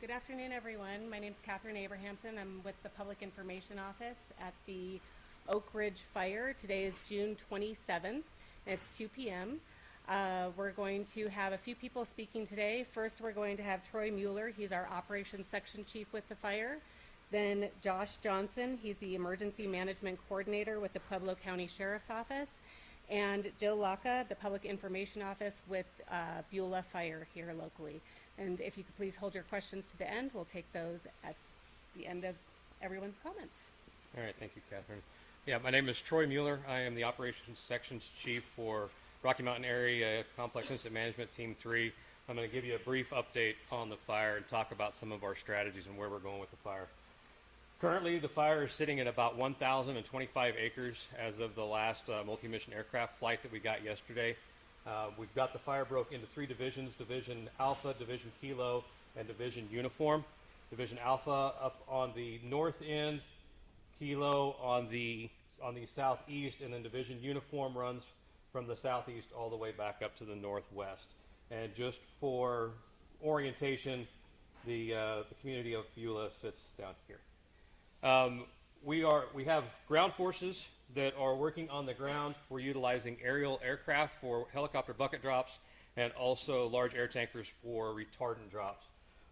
Good afternoon, everyone. My name is Catherine Abrahamson. I'm with the Public Information Office at the Oak Ridge Fire. Today is June 27th, and it's 2 p.m. We're going to have a few people speaking today. First, we're going to have Troy Mueller. He's our Operations Section Chief with the fire. Then Josh Johnson. He's the Emergency Management Coordinator with the Pueblo County Sheriff's Office. And Jill Laka, the Public Information Office with Beulah Fire here locally. And if you could please hold your questions to the end, we'll take those at the end of everyone's comments. All right, thank you, Catherine. Yeah, my name is Troy Mueller. I am the Operations Sections Chief for Rocky Mountain Area Complex Incident Management Team 3. I'm going to give you a brief update on the fire and talk about some of our strategies and where we're going with the fire. Currently, the fire is sitting at about 1,025 acres as of the last multi-mission aircraft flight that we got yesterday. We've got the fire broke into 3 divisions: Division Alpha, Division Kilo, and Division Uniform. Division Alpha up on the north end, Kilo on the southeast, and then Division Uniform runs from the southeast all the way back up to the northwest. And just for orientation, the community of Beulah sits down here. We have ground forces that are working on the ground. We're utilizing aerial aircraft for helicopter bucket drops and also large air tankers for retardant drops.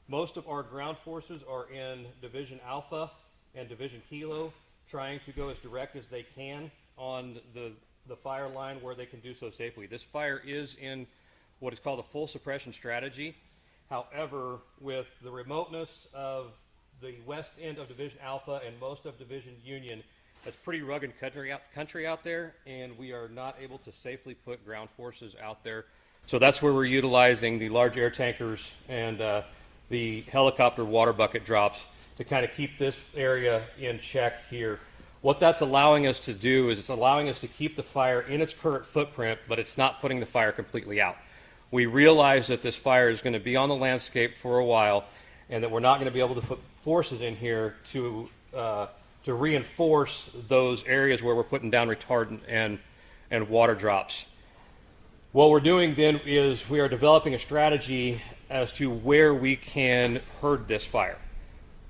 Most of our ground forces are in Division Alpha and Division Kilo, trying to go as direct as they can on the fire line where they can do so safely. This fire is in what is called a full suppression strategy. However, with the remoteness of the west end of Division Alpha and most of Division Union, it's pretty rugged country out there, and we are not able to safely put ground forces out there. So that's where we're utilizing the large air tankers and the helicopter water bucket drops to kind of keep this area in check here. What that's allowing us to do is it's allowing us to keep the fire in its current footprint, but it's not putting the fire completely out. We realize that this fire is going to be on the landscape for a while, and that we're not going to be able to put forces in here to reinforce those areas where we're putting down retardant and water drops. What we're doing then is we are developing a strategy as to where we can herd this fire,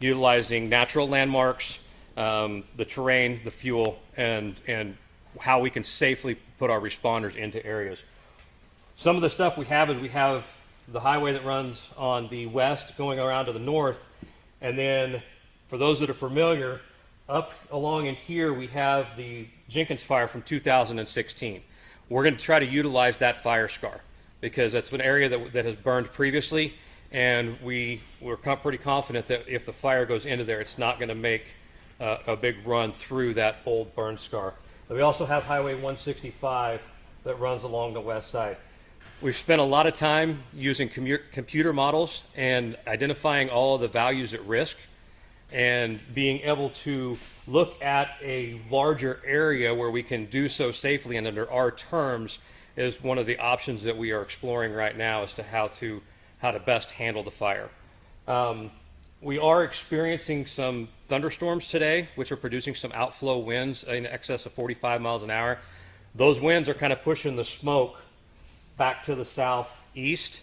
utilizing natural landmarks, the terrain, the fuel, and how we can safely put our responders into areas. Some of the stuff we have is we have the highway that runs on the west going around to the north, and then for those that are familiar, up along in here we have the Jenkins fire from 2016. We're going to try to utilize that fire scar because that's an area that has burned previously, and we're pretty confident that if the fire goes into there, it's not going to make a big run through that old burn scar. And we also have Highway 165 that runs along the west side. We've spent a lot of time using computer models and identifying all of the values at risk and being able to look at a larger area where we can do so safely and under our terms is one of the options that we are exploring right now as to how to best handle the fire. We are experiencing some thunderstorms today, which are producing some outflow winds in excess of 45 miles an hour. Those winds are kind of pushing the smoke back to the southeast,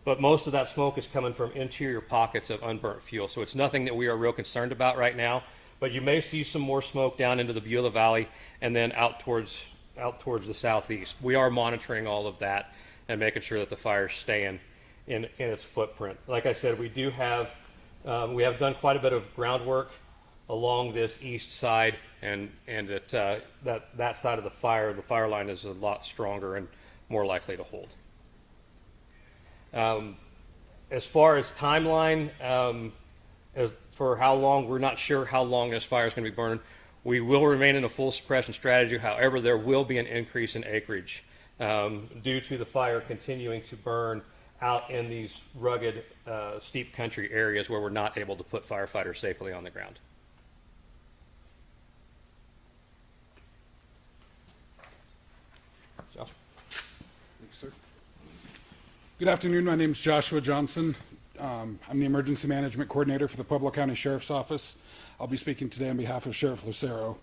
but most of that smoke is coming from interior pockets of unburnt fuel. So it's nothing that we are real concerned about right now, but you may see some more smoke down into the Beulah Valley and then out towards the southeast. We are monitoring all of that and making sure that the fire's staying in its footprint. Like I said, we have done quite a bit of groundwork along this east side, and that side of the fire line is a lot stronger and more likely to hold. As far as timeline, as for how long, we're not sure how long this fire is going to be burning. We will remain in a full suppression strategy. However, there will be an increase in acreage due to the fire continuing to burn out in these rugged, steep country areas where we're not able to put firefighters safely on the ground. Josh? Thanks, sir. Good afternoon. My name is Joshua Johnson. I'm the Emergency Management Coordinator for the Pueblo County Sheriff's Office. I'll be speaking today on behalf of Sheriff Lucero.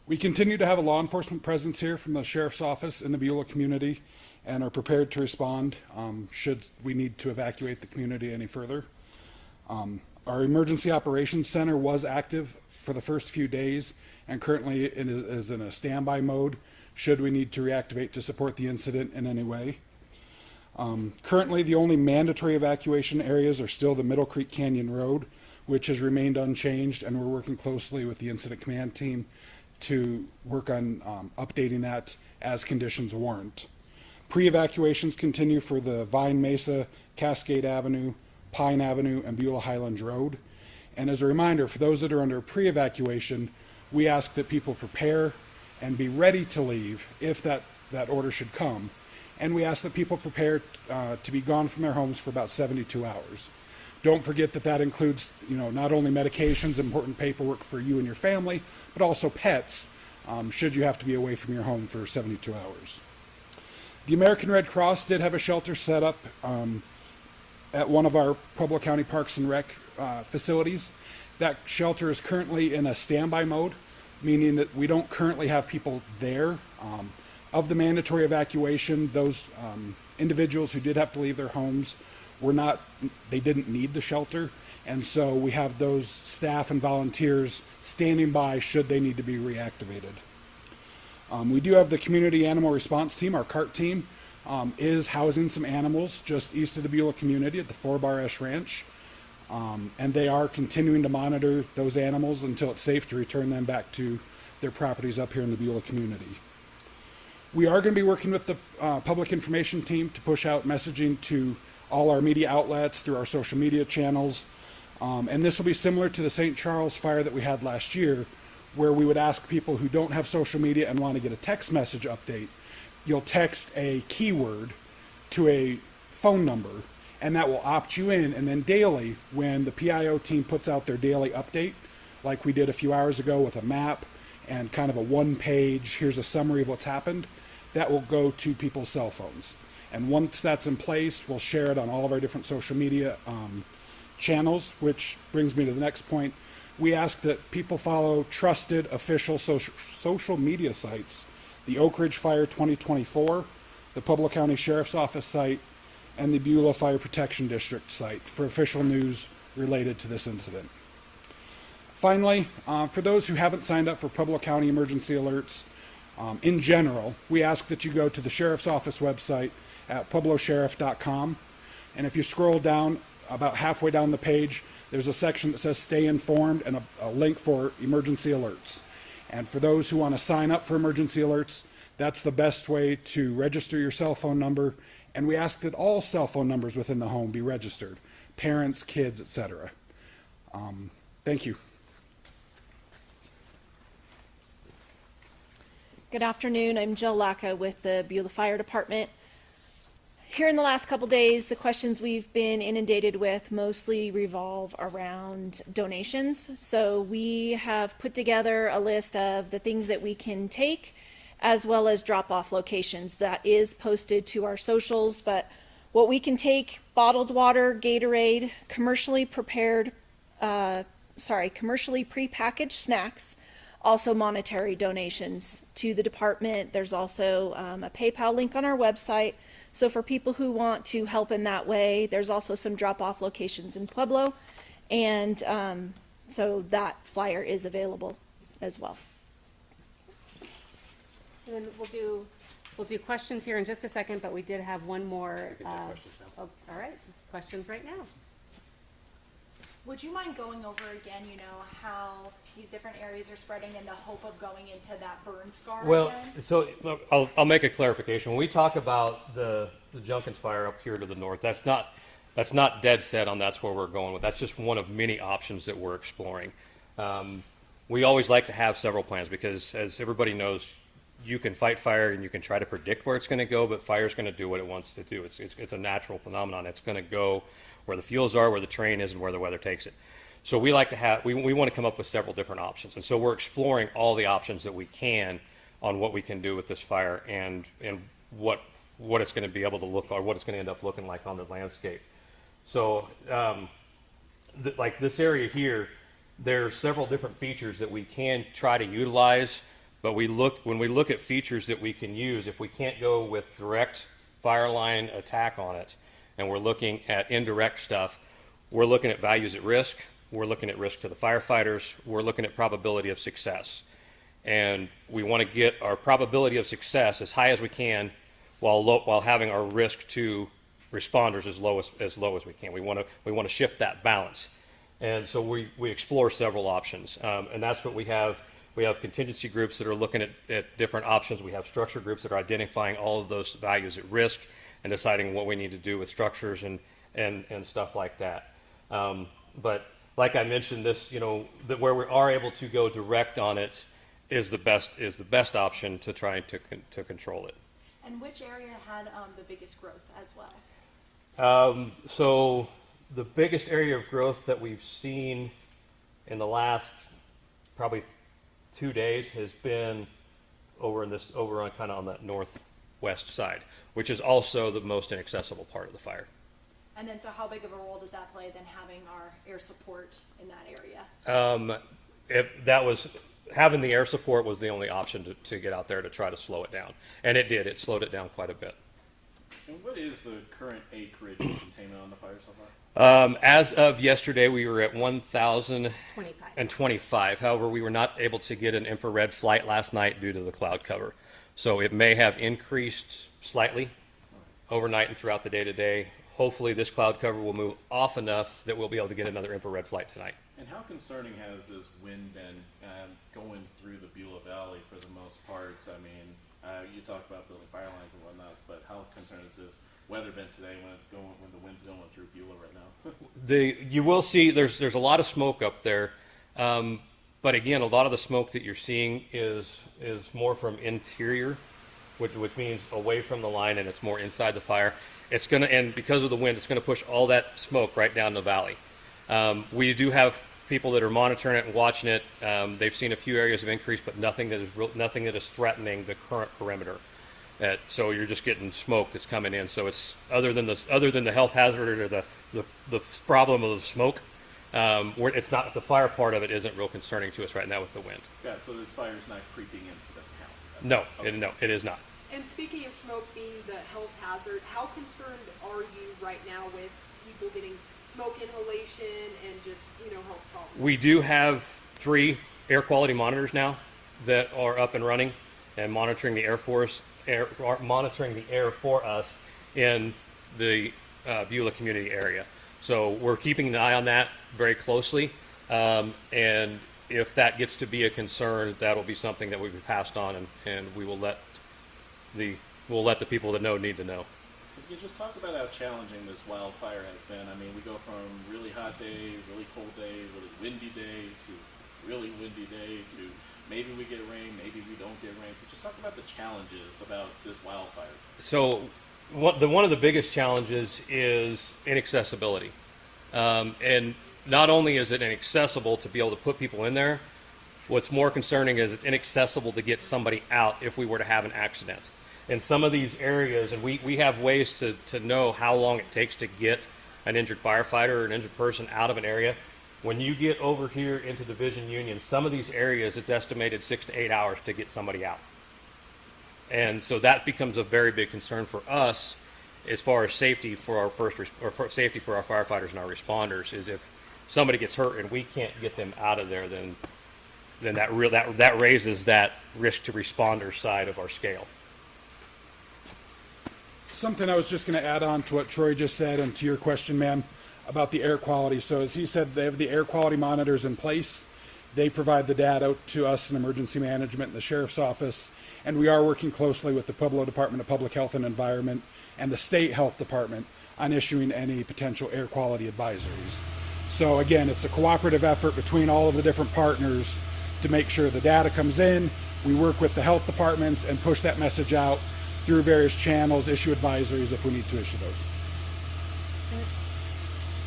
We continue to have a law enforcement presence here from the Sheriff's Office in the Beulah community and are prepared to respond should we need to evacuate the community any further. Our Emergency Operations Center was active for the first few days and currently is in a standby mode should we need to reactivate to support the incident in any way. Currently, the only mandatory evacuation areas are still the Middle Creek Canyon Road, which has remained unchanged, and we're working closely with the Incident Command Team to work on updating that as conditions warrant. Pre-evacuations continue for the Vine Mesa, Cascade Avenue, Pine Avenue, and Beulah Highlands Road. And as a reminder, for those that are under pre-evacuation, we ask that people prepare and be ready to leave if that order should come. And we ask that people prepare to be gone from their homes for about 72 hours. Don't forget that that includes, not only medications, important paperwork for you and your family, but also pets, should you have to be away from your home for 72 hours. The American Red Cross did have a shelter set up at one of our Pueblo County Parks and Rec facilities. That shelter is currently in a standby mode, meaning that we don't currently have people there. Of the mandatory evacuation, those individuals who did have to leave their homes they didn't need the shelter, and so we have those staff and volunteers standing by should they need to be reactivated. We do have the Community Animal Response Team. Our CART team is housing some animals just east of the Beulah community at the 4-Bar Esh Ranch, and they are continuing to monitor those animals until it's safe to return them back to their properties up here in the Beulah community. We are going to be working with the Public Information Team to push out messaging to all our media outlets through our social media channels. And this will be similar to the St. Charles fire that we had last year, where we would ask people who don't have social media and want to get a text message update, you'll text a keyword to a phone number, and that will opt you in. And then daily, when the PIO team puts out their daily update, like we did a few hours ago with a map and kind of a one-page, here's a summary of what's happened, that will go to people's cell phones. And once that's in place, we'll share it on all of our different social media channels, which brings me to the next point. We ask that people follow trusted official social media sites, the Oak Ridge Fire 2024, the Pueblo County Sheriff's Office site, and the Beulah Fire Protection District site for official news related to this incident. Finally, for those who haven't signed up for Pueblo County emergency alerts, in general, we ask that you go to the Sheriff's Office website at pueblosheriff.com, and if you scroll down about halfway down the page, there's a section that says Stay Informed and a link for emergency alerts. And for those who want to sign up for emergency alerts, that's the best way to register your cell phone number, and we ask that all cell phone numbers within the home be registered, parents, kids, etc. Thank you. Good afternoon. I'm Jill Lacka with the Beulah Fire Department. Here in the last couple days, the questions we've been inundated with mostly revolve around donations. So we have put together a list of the things that we can take, as well as drop-off locations. That is posted to our socials, but what we can take: bottled water, Gatorade, commercially prepackaged snacks, also monetary donations to the department. There's also a PayPal link on our website. So for people who want to help in that way, there's also some drop-off locations in Pueblo. And so that flyer is available as well. And then we'll do questions here in just a second, but we did have one more. All right, questions right now. Would you mind going over again, how these different areas are spreading in the hope of going into that burn scar again? So look, I'll make a clarification. When we talk about the Junkins fire up here to the north, that's not dead set on that's where we're going with. That's just one of many options that we're exploring. We always like to have several plans because, as everybody knows, you can fight fire and you can try to predict where it's going to go, but fire's going to do what it wants to do. It's a natural phenomenon. It's going to go where the fuels are, where the terrain is, and where the weather takes it. So we like to have, we want to come up with several different options. And so we're exploring all the options that we can on what we can do with this fire and what it's going to be able to look, or what it's going to end up looking like on the landscape. So like this area here, there are several different features that we can try to utilize, but when we look at features that we can use, if we can't go with direct fire line attack on it, and we're looking at indirect stuff, We're looking at values at risk. We're looking at risk to the firefighters. We're looking at probability of success. And we want to get our probability of success as high as we can while having our risk to responders as low as we can. We want to shift that balance. And so we explore several options. And that's what we have. We have contingency groups that are looking at different options. We have structure groups that are identifying all of those values at risk and deciding what we need to do with structures and stuff like that. But like I mentioned, this, that where we are able to go direct on it is the best option to try to control it. And which area had the biggest growth as well? So the biggest area of growth that we've seen in the last probably 2 days has been over on kind of on that northwest side, which is also the most inaccessible part of the fire. And then, so how big of a role does that play then having our air support in that area? Having the air support was the only option to get out there to try to slow it down. And it did. It slowed it down quite a bit. And what is the current acreage containment on the fire so far? As of yesterday, we were at 1,025. However, we were not able to get an infrared flight last night due to the cloud cover. So it may have increased slightly overnight and throughout the day today. Hopefully this cloud cover will move off enough that we'll be able to get another infrared flight tonight. And how concerning has this wind been going through the Beulah Valley for the most part? I mean, you talk about building fire lines and whatnot, but how concerned has this weather been today when the wind's going through Beulah right now? You will see there's a lot of smoke up there, but again, a lot of the smoke that you're seeing is more from interior, which means away from the line, and it's more inside the fire. And because of the wind, it's going to push all that smoke right down the valley. We do have people that are monitoring it and watching it. They've seen a few areas of increase, but nothing that is threatening the current perimeter. So you're just getting smoke that's coming in. So it's other than the health hazard or the problem of the smoke. It's not the fire part of it isn't real concerning to us right now with the wind. Yeah, so this fire's not creeping into the town. No, Okay. no, it is not. And speaking of smoke being the health hazard, how concerned are you right now with people getting smoke inhalation and just, health problems? We do have 3 air quality monitors now that are up and running and monitoring the air for us in the Beulah community area. So we're keeping an eye on that very closely. And if that gets to be a concern, that'll be something that will be passed on, and we will let the people that need to know. Can you just talk about how challenging this wildfire has been? I mean, we go from really hot day, really cold day, really windy day, to really windy day, to maybe we get rain, maybe we don't get rain. So just talk about the challenges about this wildfire. So one of the biggest challenges is inaccessibility. And not only is it inaccessible to be able to put people in there, what's more concerning is it's inaccessible to get somebody out if we were to have an accident. In some of these areas, and we have ways to know how long it takes to get an injured firefighter or an injured person out of an area. When you get over here into Division Union, some of these areas, it's estimated 6 to 8 hours to get somebody out. And so that becomes a very big concern for us as far as safety for our safety for our firefighters and our responders, is if somebody gets hurt and we can't get them out of there, then that raises that risk to responder side of our scale. Something I was just going to add on to what Troy just said and to your question, ma'am, about the air quality. So as he said, they have the air quality monitors in place. They provide the data to us in emergency management and the sheriff's office. And we are working closely with the Pueblo Department of Public Health and Environment and the state health department on issuing any potential air quality advisories. So again, it's a cooperative effort between all of the different partners to make sure the data comes in. We work with the health departments and push that message out through various channels, issue advisories if we need to issue those. I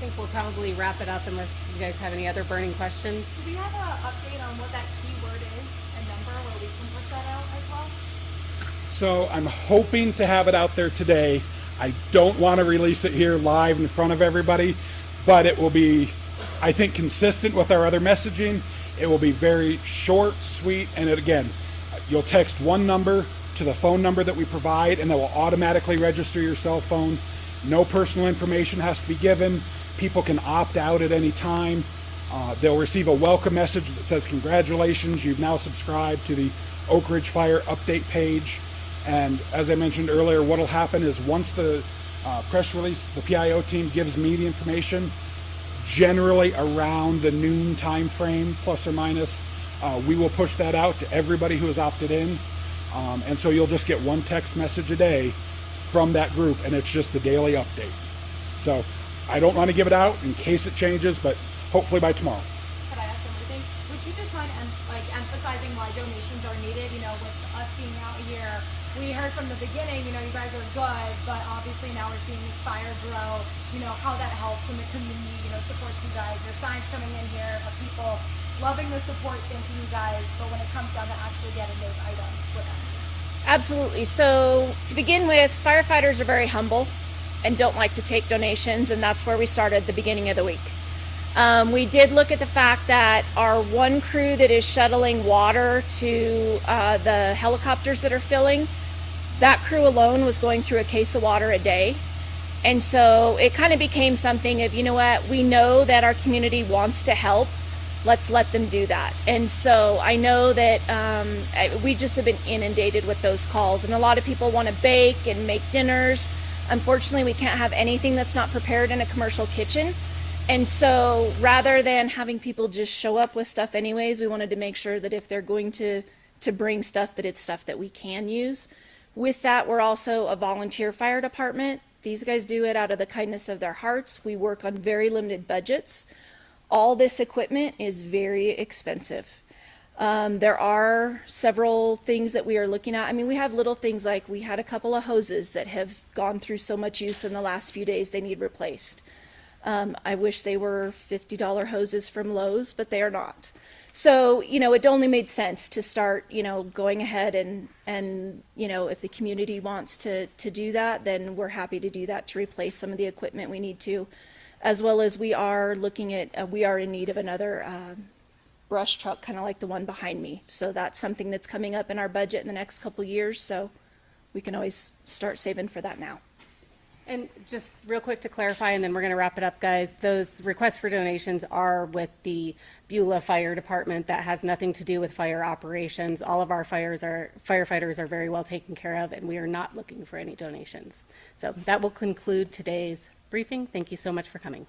think we'll probably wrap it up unless you guys have any other burning questions. Do we have an update on what that keyword is and number where we can push that out as well? So I'm hoping to have it out there today. I don't want to release it here live in front of everybody, but it will be, I think, consistent with our other messaging. It will be very short, sweet, and again, you'll text one number to the phone number that we provide, and it will automatically register your cell phone. No personal information has to be given. People can opt out at any time. They'll receive a welcome message that says, congratulations, you've now subscribed to the Oak Ridge Fire update page. And as I mentioned earlier, what will happen is once the press release, the PIO team gives me the information, generally around the noon time frame, plus or minus, we will push that out to everybody who has opted in. And so you'll just get one text message a day from that group, and it's just the daily update. So I don't want to give it out in case it changes, but hopefully by tomorrow. Could I ask one more thing? Would you just mind emphasizing why donations are needed? You know, with us being out here, we heard from the beginning, you know, you guys are good, but obviously now we're seeing this fire grow, you know, how that helps when the community, you know, supports you guys. There's signs coming in here of people loving the support, thanking you guys, but when it comes down to actually getting those items, what that means. Absolutely. So to begin with, firefighters are very humble and don't like to take donations, and that's where we started the beginning of the week. We did look at the fact that our one crew that is shuttling water to the helicopters that are filling, that crew alone was going through a case of water a day. And so it kind of became something of, you know what, we know that our community wants to help. Let's let them do that. And so I know that we just have been inundated with those calls, and a lot of people want to bake and make dinners. Unfortunately, we can't have anything that's not prepared in a commercial kitchen. And so rather than having people just show up with stuff anyways, we wanted to make sure that if they're going to bring stuff, that it's stuff that we can use. With that, we're also a volunteer fire department. These guys do it out of the kindness of their hearts. We work on very limited budgets. All this equipment is very expensive. There are several things that we are looking at. I mean, we have little things like we had a couple of hoses that have gone through so much use in the last few days they need replaced. I wish they were $50 hoses from Lowe's, but they are not. So, you know, it only made sense to start, you know, going ahead and you know, if the community wants to do that, then we're happy to do that to replace some of the equipment we need to. As well as we are looking at, we are in need of another brush truck, kind of like the one behind me. So that's something that's coming up in our budget in the next couple years. So we can always start saving for that now. And just real quick to clarify, and then we're going to wrap it up, guys. Those requests for donations are with the Beulah Fire Department. That has nothing to do with fire operations. All of our firefighters are very well taken care of, and we are not looking for any donations. So that will conclude today's briefing. Thank you so much for coming.